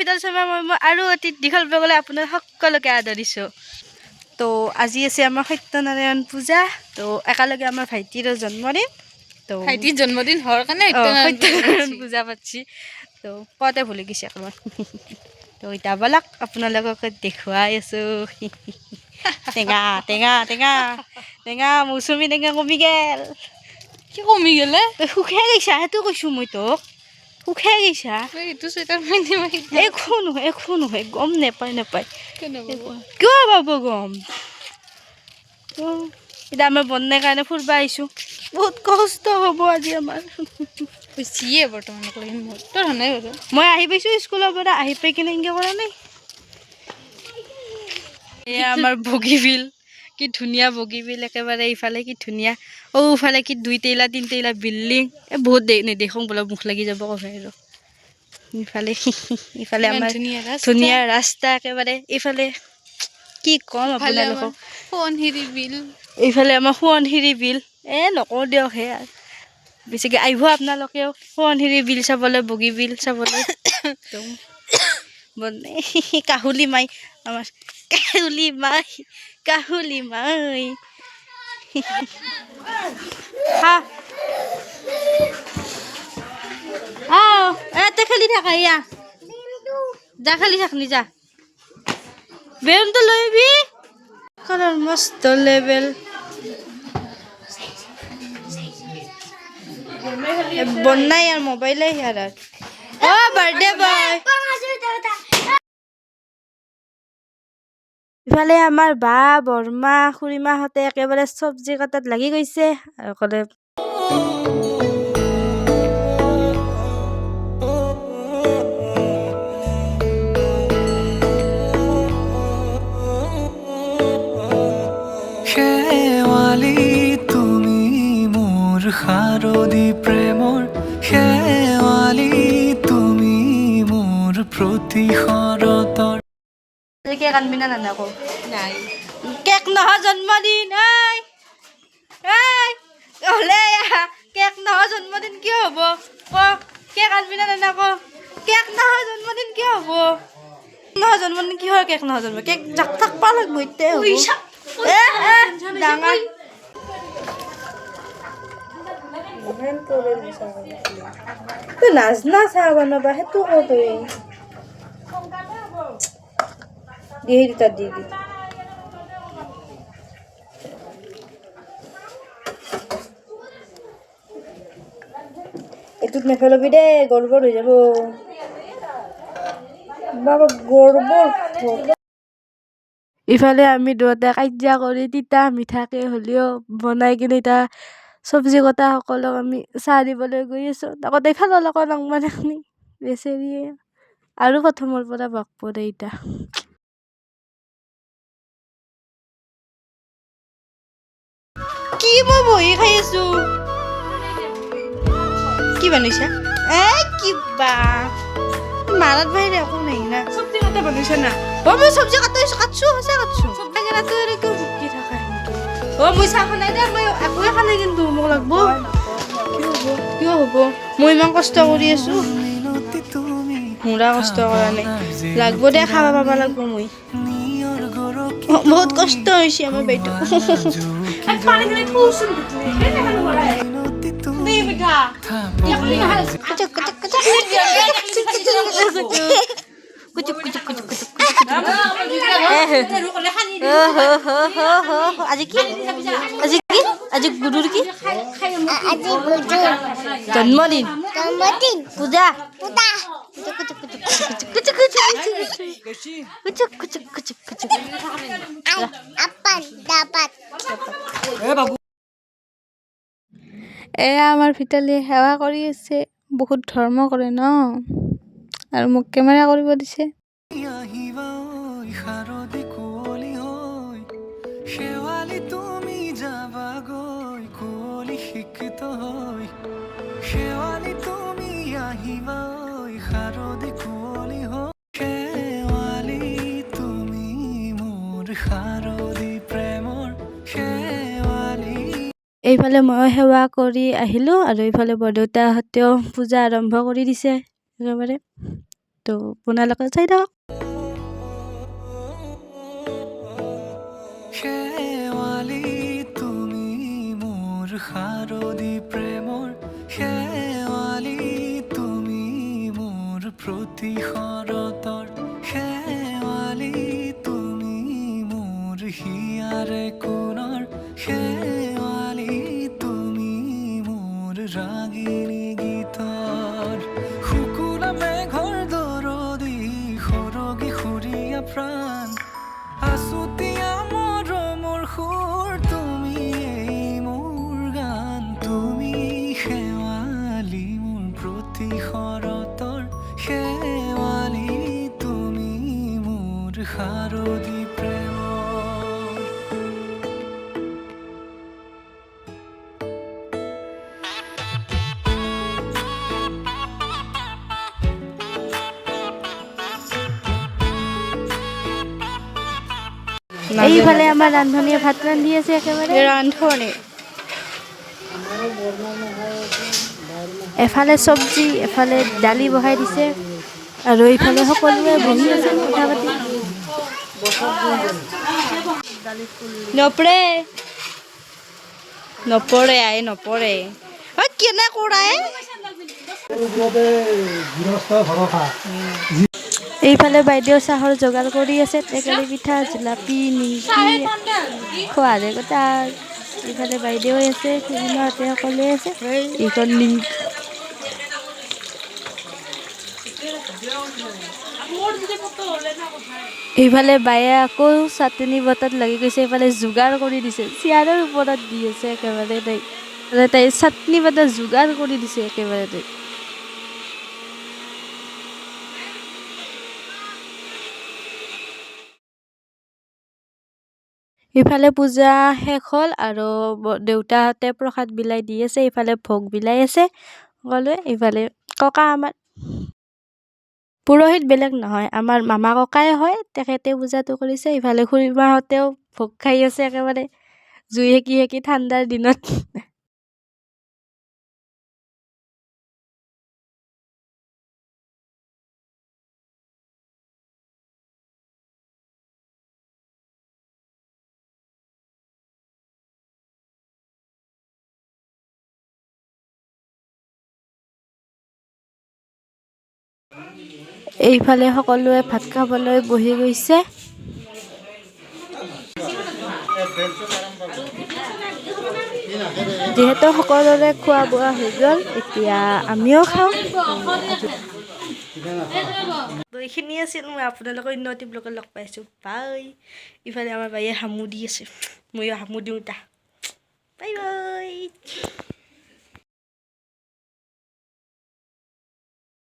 অংকিতাৰ শৰ্মা মই আৰু অতি দীঘল বেগলৈ আপোনাৰ সকলোকে আদৰিছোঁ। তো আজি আছে আমাৰ সত্যনাৰায়ণ পূজা। তো একেলগে আমাৰ ভাইটিৰো জন্মদিন। তো ভাইটিৰ জন্মদিন হোৱাৰ কাৰণে সত্যনাৰায়ণ পূজা পাতিছি। তো কওঁতে ভুলি গৈছে অকণমান। তো এতিয়া বলক আপোনালোককে দেখুৱাই আছোঁ। টেঙা টেঙা টেঙা টেঙা মৌচুমী টেঙা কমি গেল। কি কমি গেলে? সুখে গৈছা সেইটো কৈছোঁ মই তোক। সুখে গৈছা এইটো চুৱেটাৰ পিন্ধি একো নহয় গম নেপায় কেনেকুৱা কিয় পাব গম। এতিয়া আমি বনাই কাৰণে ফুৰিব আহিছোঁ। বহুত কষ্ট হ'ব আজি আমাৰ। যিয়ে বৰ্তমান মোৰ তোৰ নাই বাৰু। মই আহি পাইছোঁ স্কুলৰ পৰা, আহি পাই কিনে এনেকৈ কৰা নাই। এয়া আমাৰ বগীবিল, কি ধুনীয়া বগীবিল একেবাৰে। ইফালে কি ধুনীয়া, ইফালে কি 2 তলা 3 তলা বিল্ডিং। বহুত নেদেখোঁ বোলে, মুখ লাগি যাব কবে আৰু। ইফালে আমাৰ ধুনীয়া ৰাস্তা একেবাৰে। ইফালে কি ক'ম আপোনালোকক, সোৱণশিৰি বিল। এইফালে আমাৰ সোৱণশিৰি বিল। নকওঁ দিয়ক সেয়া বেছিকৈ আহিব আপোনালোকেও সোৱণশিৰি বিল চাবলৈ, বগীবিল চাবলৈ। কাহুলি মাই, আমাৰ কাহুলি মাই এতে খেলি থাকা। ইয়া যা খেলি থাক নি যা। বেলুনটো লৈ আহিবি। কালাৰ মস্ত লেভেল। বনাই আৰ মোবাইলে হেৰাৰ। বাৰ্থডে বয়। ইফালে আমাৰ বা বৰমা খুৰীমাহঁতে একেবাৰে চব্জি কাটাত লাগি গৈছে আৰু ক'লে শেৱালি তুমি মোৰ শাৰদী প্ৰেমৰ, শেৱালি তুমি মোৰ প্ৰতিশৰতৰ। কেক আনবি না নানাকো? নাই কেক নহয় জন্মদিন। হ'লে কেক নহয় জন্মদিন কিয় হ'ব? কেক আনবি না নানাকো? কেক নহয় জন্মদিন কিয় হ'ব? নহয় জন্মদিন কিহৰ কেক নহয় জন্ম? কেক জাক থাকবা লাগব এতিয়া হ'ব। ডাঙৰ তই নাজনা চাহ বনাবা, সেইটো ক তই। দি দুটা দি এইটোত নেপেলাবি দে, গড়বড় হৈ যাব বাবা, গড়বড়। ইফালে আমি দুয়োটা কাজিয়া কৰি তিতা মিঠাকে হ'লেও বনাই কিনে এতিয়া চব্জি কটা সকলক আমি চাহ দিবলৈ গৈ আছোঁ। তাকতে ইফালে অলপ নাংমানি বেচেৰিয়ে আৰু প্ৰথমৰ পৰা বাক পৰে এতিয়া। কি মই বহি খাই আছো? কি বনাইছা? কিবা মাৰাত বাহিৰে একো নাই না। চব্জি কাটা বনাইছা না? মই চব্জি কাটছো, সঁচা কাটছো। কিয় ভুকি থাকা সেনেকে? মই চাহ খানাই দে, মই একোৱে খানাই কিন্তু মোক লাগব। কিয় হ'ব? মই ইমান কষ্ট কৰি আছো। মোৰা কষ্ট কৰা নাই, লাগব দে, খাবা পাবা লাগব। মই বহুত কষ্ট হৈছে আমাৰ বাইদেউ। আজি কি আজি গুৰুৰ কি জন্মদিন পূজা। এয়া আমাৰ ভিতালীয়ে সেৱা কৰি আছে। বহুত ধৰ্ম কৰে ন, আৰু মোক কেমেৰা কৰিব দিছে। শাৰদী কুঁৱলী হৈ শেৱালি তুমি যাবাগৈ, কুঁৱলী শিক্ষিত হৈ শেৱালি তুমি আহিবা, শাৰদী কুঁৱলী হৈ শেৱালি তুমি মোৰ শাৰদী প্ৰেমৰ, শেৱালি। এইফালে মই সেৱা কৰি আহিলোঁ আৰু এইফালে বৰদেউতাহঁতেও পূজা আৰম্ভ কৰি দিছে একেবাৰে। তো আপোনালোকে চাই থাকক। শেৱালি তুমি মোৰ শাৰদী প্ৰেমৰ শেৱালি তুমি মোৰ প্ৰতি শৰতৰ শেৱালি তুমি মোৰ হিয়াৰে কোণৰ শেৱালি তুমি মোৰ ৰাগিনী গীতৰ শুকুলা মেঘৰ দৰদি সৰগী সুৰীয়া প্ৰাণ আছুতীয়া মৰমৰ সুৰ তুমি মোৰ গান তুমি শেৱালি মোৰ প্ৰতি শৰতৰ শেৱালি তুমি মোৰ শাৰদী প্ৰেমৰ এইফালে আমাৰ ৰান্ধনীয়ে ভাত ৰান্ধি আছে একেবাৰে। ৰান্ধনি এফালে চব্জি এফালে দালি বহাই দিছে আৰু এইফালে সকলোৱে বহি আছে কথা পাতি। নপৰে নপৰে আই নপৰে কেনে কৰায় এইফালে বাইদেউ চাহৰ যোগাৰ কৰি আছে, টেকেলি পিঠা জোলাপি নিমকি খোৱাৰে কথা। এইফালে বাইদেউ আছে, খুৰীমাহঁতে সকলোৱে আছে। এইখন নিমকি এইফালে বায়ে আকৌ চাটনি বটাত লাগি গৈছে, এইফালে যোগাৰ কৰি দিছে, চেয়াৰৰ ওপৰত দি আছে একেবাৰে তাই চাটনি বটা যোগাৰ কৰি দিছে একেবাৰে তাই। ইফালে পূজা শেষ হ'ল আৰু দেউতাহঁতে প্ৰসাদ বিলাই দি আছে, ইফালে ভোগ বিলাই আছে সকলোৱে। ইফালে ককা আমাৰ পুৰোহিত বেলেগ নহয়, আমাৰ মামা ককাই হয়, তেখেতে পূজাটো কৰিছে। ইফালে খুৰীমাহঁতেও ভোগ খাই আছে একেবাৰে জুই সেকি সেকি ঠাণ্ডাৰ দিনত। এইফালে সকলোৱে ভাত খাবলৈ বহি গৈছে। যিহেতু সকলোৰে খোৱা বোৱা হৈ গ'ল, এতিয়া আমিও খাওঁ। এইখিনি আছিল, মই আপোনালোকৰ অন্য এটি ব্লগত লগ পাইছোঁ। বাই। ইফালে আমাৰ বায়ে হামু দি আছে, ময়ো হামু দিওঁ তা। Bye bye.